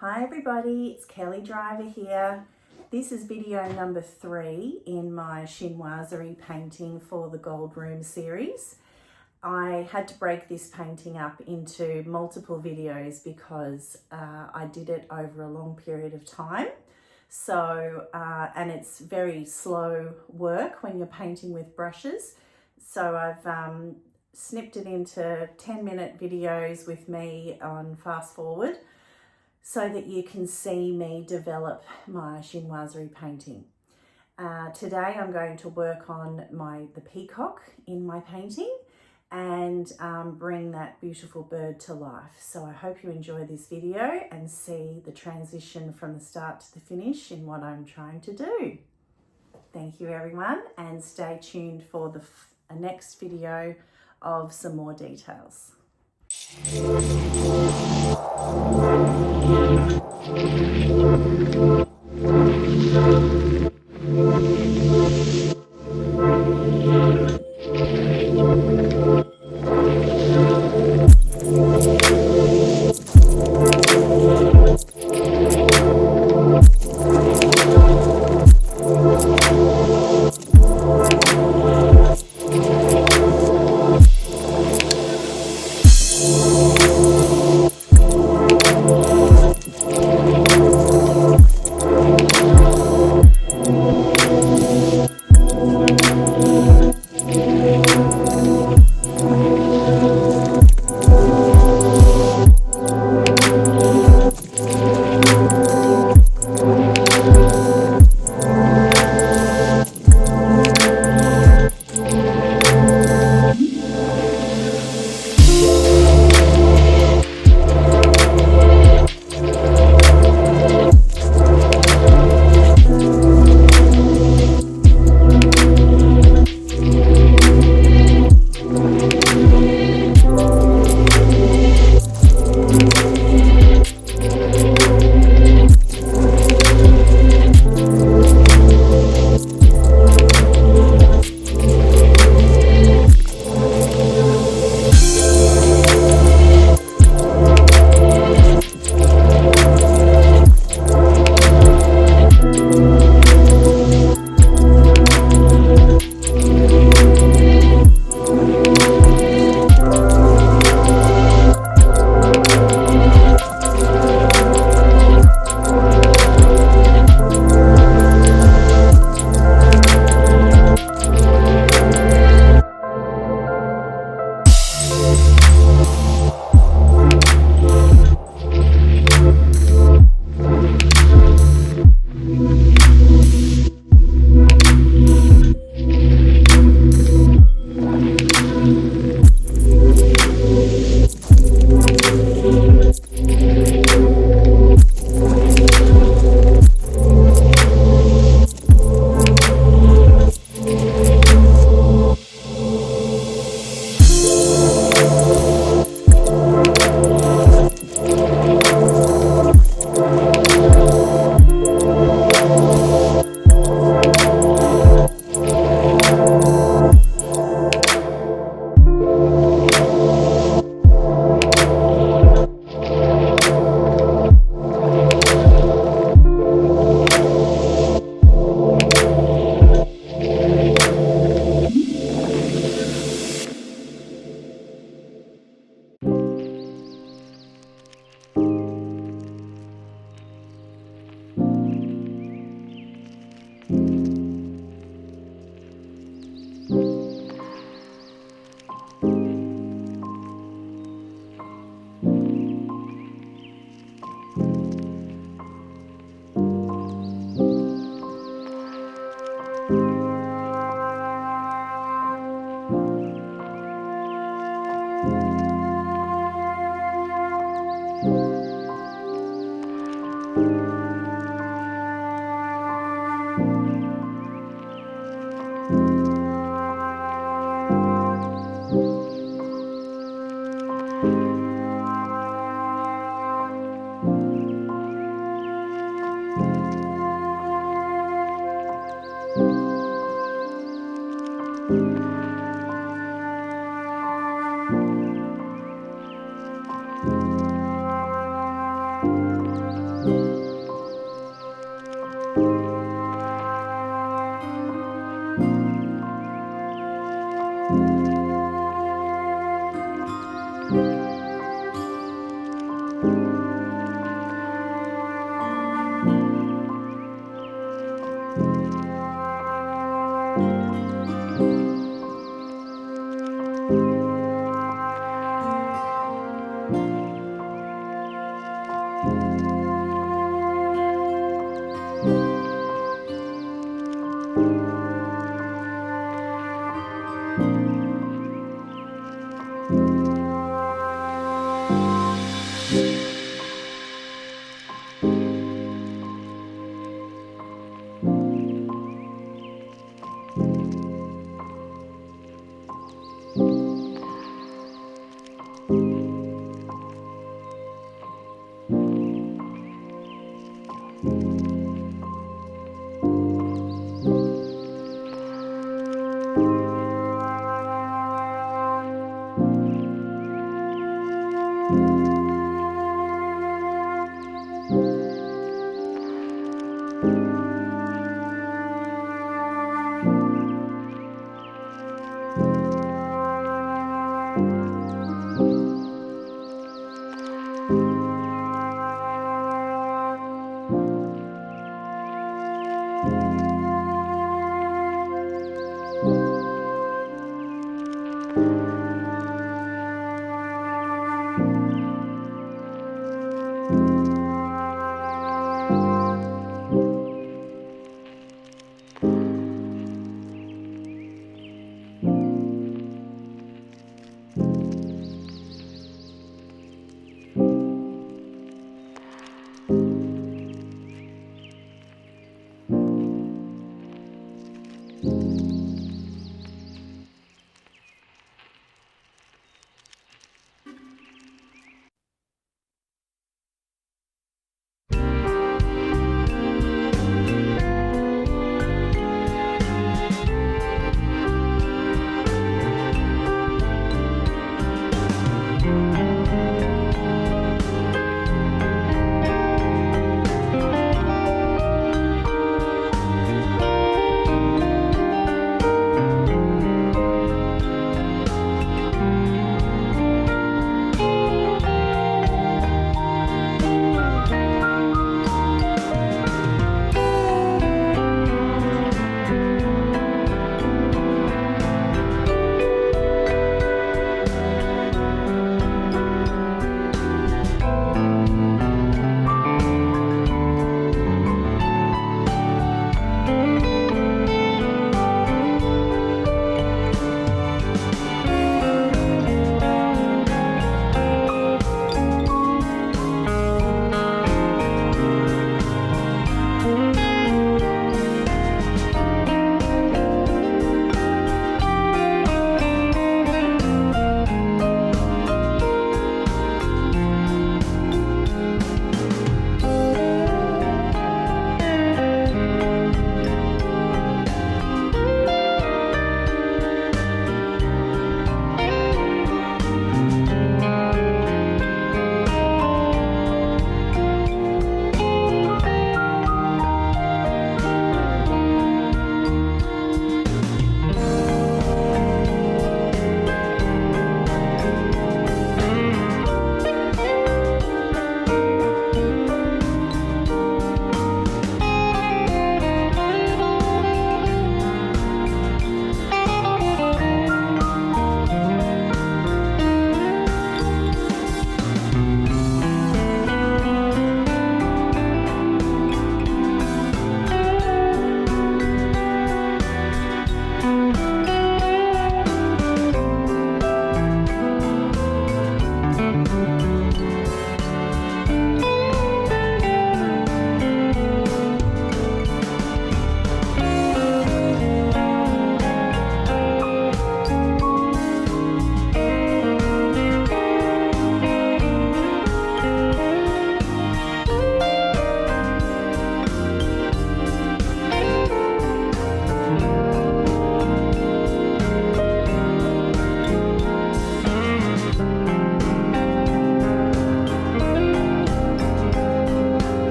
Hi everybody, it's Kelly Driver here. This is video number 3 in my Chinoiserie painting for the Gold Room series. I had to break this painting up into multiple videos because I did it over a long period of time. So, and it's very slow work when you're painting with brushes. So I've snipped it into 10-minute videos with me on fast forward so that you can see me develop my Chinoiserie painting. Today I'm going to work on the peacock in my painting and bring that beautiful bird to life. So I hope you enjoy this video and see the transition from the start to the finish in what I'm trying to do. Thank you everyone, and stay tuned for the next video of some more details.